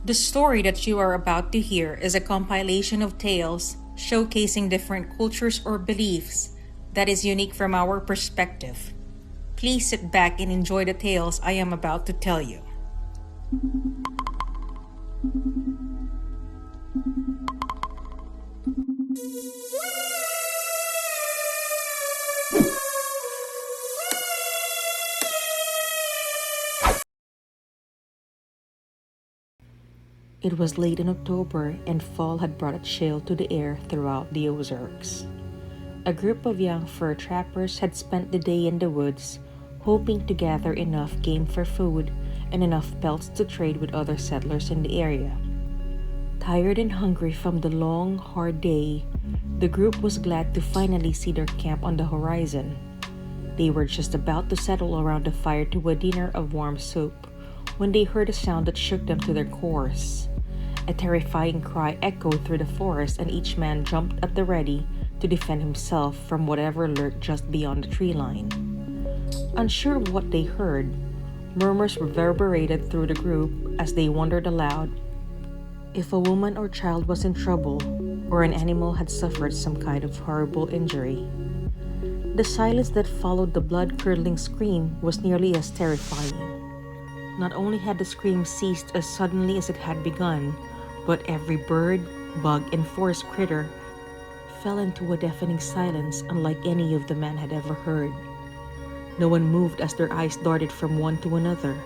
The story that you are about to hear is a compilation of tales showcasing different cultures or beliefs that is unique from our perspective. Please sit back and enjoy the tales I am about to tell you. It was late in October and fall had brought a chill to the air throughout the Ozarks. A group of young fur trappers had spent the day in the woods, hoping to gather enough game for food and enough pelts to trade with other settlers in the area. Tired and hungry from the long, hard day, the group was glad to finally see their camp on the horizon. They were just about to settle around the fire to a dinner of warm soup when they heard a sound that shook them to their cores. A terrifying cry echoed through the forest, and each man jumped at the ready to defend himself from whatever lurked just beyond the tree line. Unsure of what they heard, murmurs reverberated through the group as they wondered aloud if a woman or child was in trouble or an animal had suffered some kind of horrible injury. The silence that followed the blood-curdling scream was nearly as terrifying. Not only had the scream ceased as suddenly as it had begun, but every bird, bug, and forest critter fell into a deafening silence unlike any of the men had ever heard. No one moved as their eyes darted from one to another.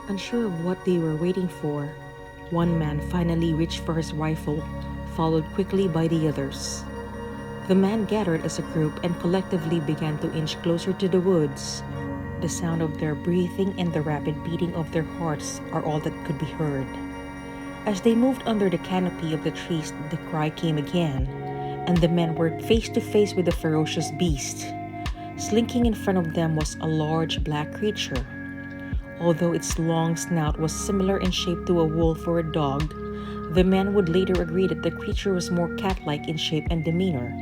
Unsure of what they were waiting for, one man finally reached for his rifle, followed quickly by the others. The men gathered as a group and collectively began to inch closer to the woods. The sound of their breathing and the rapid beating of their hearts are all that could be heard. As they moved under the canopy of the trees, the cry came again, and the men were face to face with a ferocious beast. Slinking in front of them was a large black creature. Although its long snout was similar in shape to a wolf or a dog, the men would later agree that the creature was more cat-like in shape and demeanor.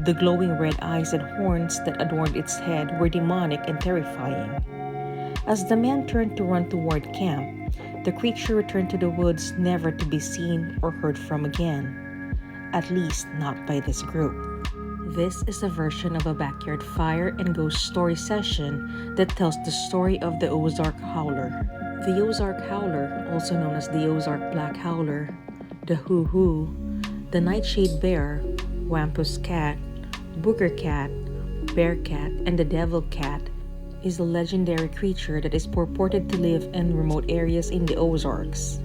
The glowing red eyes and horns that adorned its head were demonic and terrifying. As the men turned to run toward camp, the creature returned to the woods, never to be seen or heard from again. At least not by this group. This is a version of a backyard fire and ghost story session that tells the story of the Ozark Howler. The Ozark Howler, also known as the Ozark Black Howler, the Hoo-Hoo, the Nightshade Bear, Wampus Cat, Booger Cat, Bearcat, and the Devil Cat, is a legendary creature that is purported to live in remote areas in the Ozarks.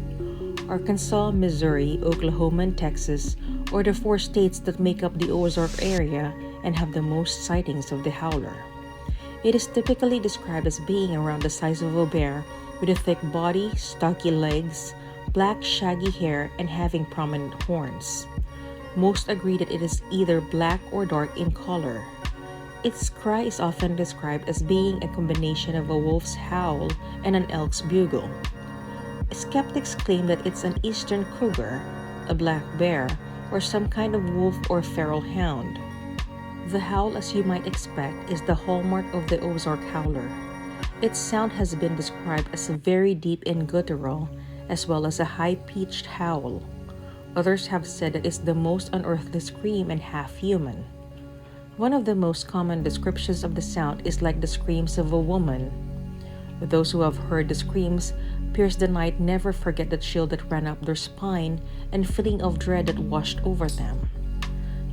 Arkansas, Missouri, Oklahoma, and Texas are the four states that make up the Ozark area and have the most sightings of the howler. It is typically described as being around the size of a bear with a thick body, stocky legs, black shaggy hair, and having prominent horns. Most agree that it is either black or dark in color. Its cry is often described as being a combination of a wolf's howl and an elk's bugle. Skeptics claim that it's an eastern cougar, a black bear, or some kind of wolf or feral hound. The howl, as you might expect, is the hallmark of the Ozark Howler. Its sound has been described as very deep and guttural, as well as a high-pitched howl. Others have said that it's the most unearthly scream and half-human. One of the most common descriptions of the sound is like the screams of a woman. Those who have heard the screams pierce the night never forget the chill that ran up their spine and feeling of dread that washed over them.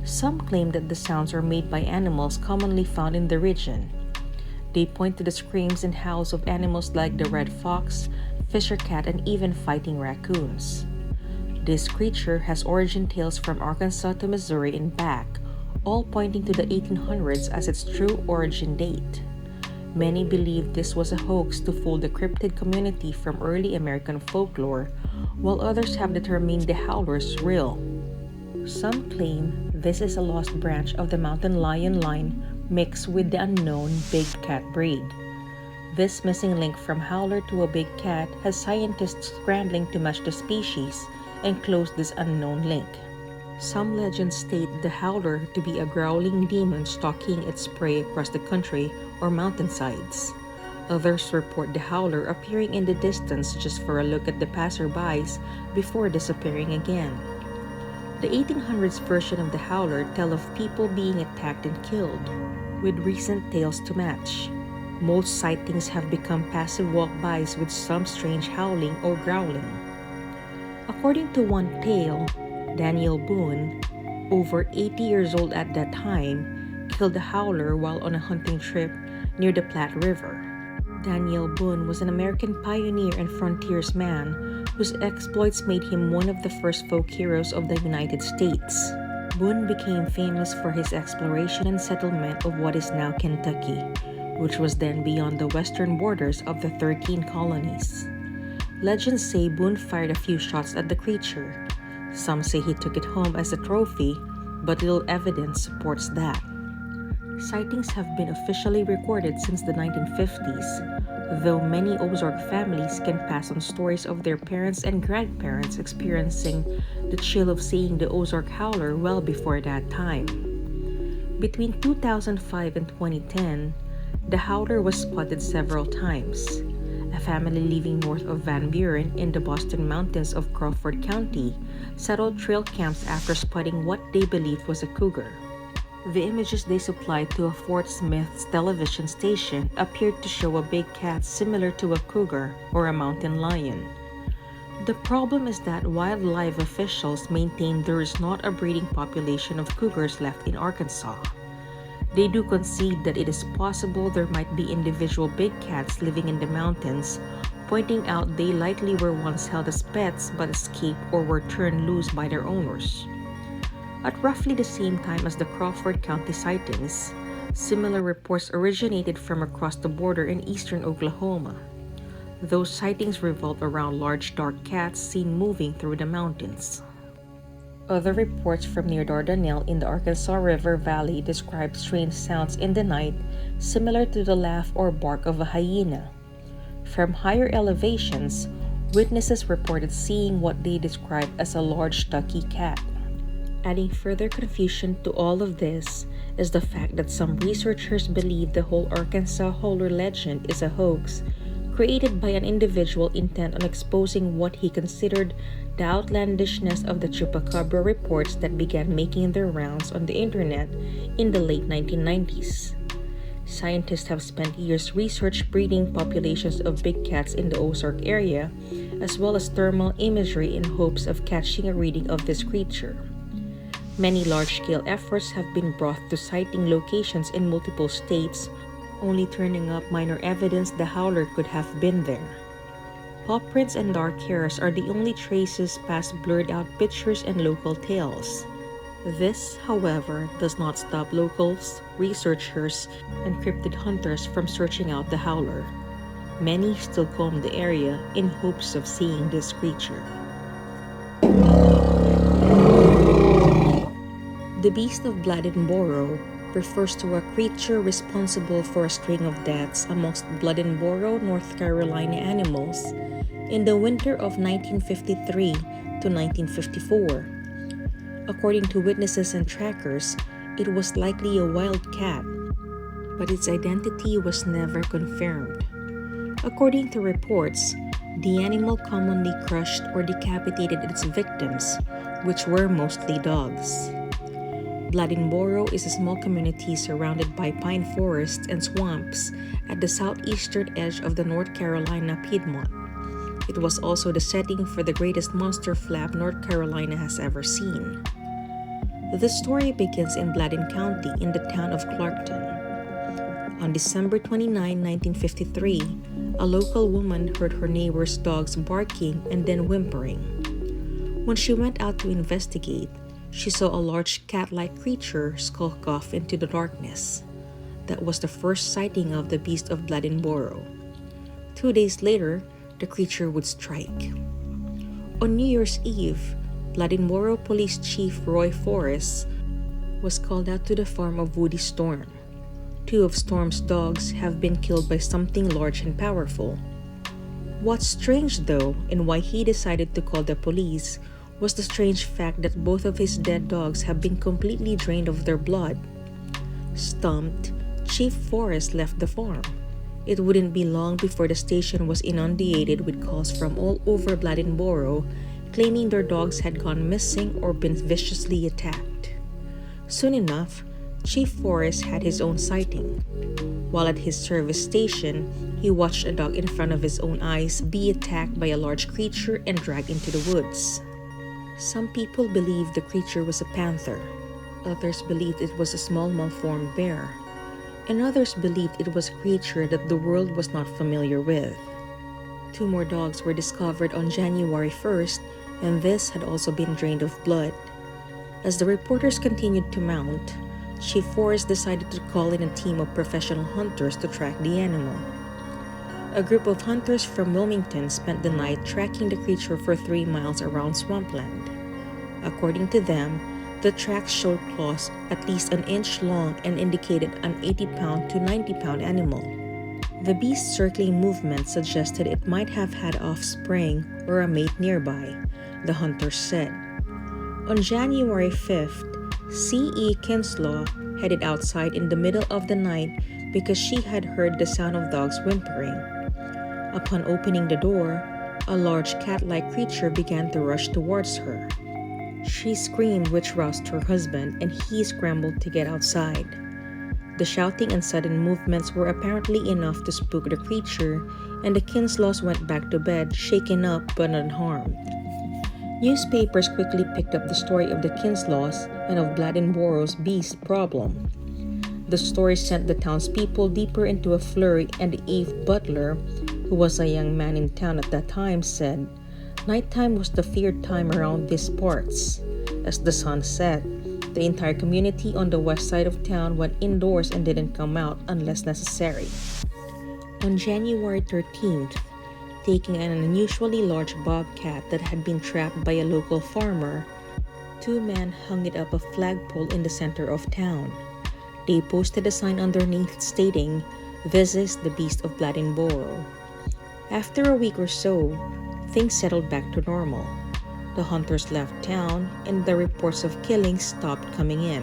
Some claim that the sounds are made by animals commonly found in the region. They point to the screams and howls of animals like the red fox, fisher cat, and even fighting raccoons. This creature has origin tales from Arkansas to Missouri and back, all pointing to the 1800s as its true origin date. Many believe this was a hoax to fool the cryptid community from early American folklore, while others have determined the howler is real. Some claim this is a lost branch of the mountain lion line mixed with the unknown big cat breed. This missing link from howler to a big cat has scientists scrambling to match the species and close this unknown link. Some legends state the howler to be a growling demon stalking its prey across the country or mountainsides. Others report the howler appearing in the distance just for a look at the passerbys before disappearing again. The 1800s version of the howler tell of people being attacked and killed, with recent tales to match. Most sightings have become passive walk-bys with some strange howling or growling. According to one tale, Daniel Boone, over 80 years old at that time, killed the howler while on a hunting trip near the Platte River. Daniel Boone was an American pioneer and frontiersman whose exploits made him one of the first folk heroes of the United States. Boone became famous for his exploration and settlement of what is now Kentucky, which was then beyond the western borders of the 13 colonies. Legends say Boone fired a few shots at the creature. Some say he took it home as a trophy, but little evidence supports that. Sightings have been officially recorded since the 1950s, though many Ozark families can pass on stories of their parents and grandparents experiencing the chill of seeing the Ozark Howler well before that time. Between 2005 and 2010, the howler was spotted several times. A family living north of Van Buren in the Boston Mountains of Crawford County settled trail camps after spotting what they believed was a cougar. The images they supplied to a Fort Smith's television station appeared to show a big cat similar to a cougar or a mountain lion. The problem is that wildlife officials maintain there is not a breeding population of cougars left in Arkansas. They do concede that it is possible there might be individual big cats living in the mountains, pointing out they likely were once held as pets but escaped or were turned loose by their owners. At roughly the same time as the Crawford County sightings, similar reports originated from across the border in eastern Oklahoma. Those sightings revolve around large dark cats seen moving through the mountains. Other reports from near Dardanelle in the Arkansas River Valley describe strange sounds in the night similar to the laugh or bark of a hyena. From higher elevations, witnesses reported seeing what they described as a large stocky cat. Adding further confusion to all of this is the fact that some researchers believe the whole Arkansas Howler legend is a hoax created by an individual intent on exposing what he considered the outlandishness of the chupacabra reports that began making their rounds on the internet in the late 1990s. Scientists have spent years researching breeding populations of big cats in the Ozark area, as well as thermal imagery in hopes of catching a reading of this creature. Many large-scale efforts have been brought to sighting locations in multiple states, only turning up minor evidence the howler could have been there. Paw prints and dark hairs are the only traces past blurred-out pictures and local tales. This, however, does not stop locals, researchers, and cryptid hunters from searching out the howler. Many still comb the area in hopes of seeing this creature. The Beast of Bladenboro refers to a creature responsible for a string of deaths amongst Bladenboro, North Carolina animals in the winter of 1953 to 1954. According to witnesses and trackers, it was likely a wild cat, but its identity was never confirmed. According to reports, the animal commonly crushed or decapitated its victims, which were mostly dogs. Bladenboro is a small community surrounded by pine forests and swamps at the southeastern edge of the North Carolina Piedmont. It was also the setting for the greatest monster flap North Carolina has ever seen. The story begins in Bladen County in the town of Clarkton. On December 29, 1953, a local woman heard her neighbor's dogs barking and then whimpering. When she went out to investigate, she saw a large cat-like creature skulk off into the darkness. That was the first sighting of the Beast of Bladenboro. 2 days later, the creature would strike. On New Year's Eve, Bladenboro Police Chief Roy Forrest was called out to the farm of Woody Storm. 2 of Storm's dogs have been killed by something large and powerful. What's strange, though, and why he decided to call the police was the strange fact that both of his dead dogs have been completely drained of their blood. Stumped, Chief Forrest left the farm. It wouldn't be long before the station was inundated with calls from all over Bladenboro claiming their dogs had gone missing or been viciously attacked. Soon enough, Chief Forrest had his own sighting. While at his service station, he watched a dog in front of his own eyes be attacked by a large creature and dragged into the woods. Some people believed the creature was a panther. Others believed it was a small malformed bear. And others believed it was a creature that the world was not familiar with. 2 more dogs were discovered on January 1st, and this had also been drained of blood. As the reporters continued to mount, Chief Forrest decided to call in a team of professional hunters to track the animal. A group of hunters from Wilmington spent the night tracking the creature for 3 miles around swampland. According to them, the tracks showed claws at least an inch long and indicated an 80-pound to 90-pound animal. The beast's circling movement suggested it might have had offspring or a mate nearby, the hunters said. On January 5th, C.E. Kinslaw headed outside in the middle of the night because she had heard the sound of dogs whimpering. Upon opening the door, a large cat-like creature began to rush towards her. She screamed, which roused her husband, and he scrambled to get outside. The shouting and sudden movements were apparently enough to spook the creature, and the Kinslaws went back to bed, shaken up but unharmed. Newspapers quickly picked up the story of the Kinslaws and of Bladenboro's beast problem. The story sent the townspeople deeper into a flurry, and Eve Butler, who was a young man in town at that time, said, "Nighttime was the feared time around these parts." As the sun set, the entire community on the west side of town went indoors and didn't come out unless necessary. On January 13th, taking an unusually large bobcat that had been trapped by a local farmer, 2 men hung it up a flagpole in the center of town. They posted a sign underneath stating, "This is the Beast of Bladenboro." After a week or so, things settled back to normal. The hunters left town, and the reports of killings stopped coming in.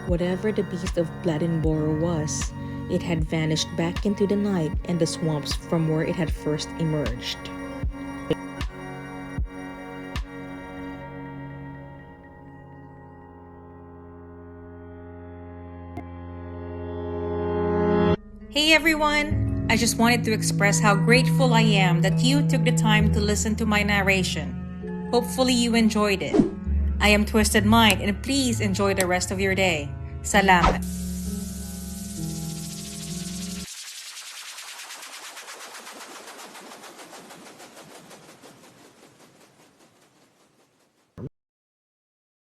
Whatever the Beast of Bladenboro was, it had vanished back into the night and the swamps from where it had first emerged. Hey everyone! I just wanted to express how grateful I am that you took the time to listen to my narration. Hopefully you enjoyed it. I am Twysted Mind, and please enjoy the rest of your day. Salamat!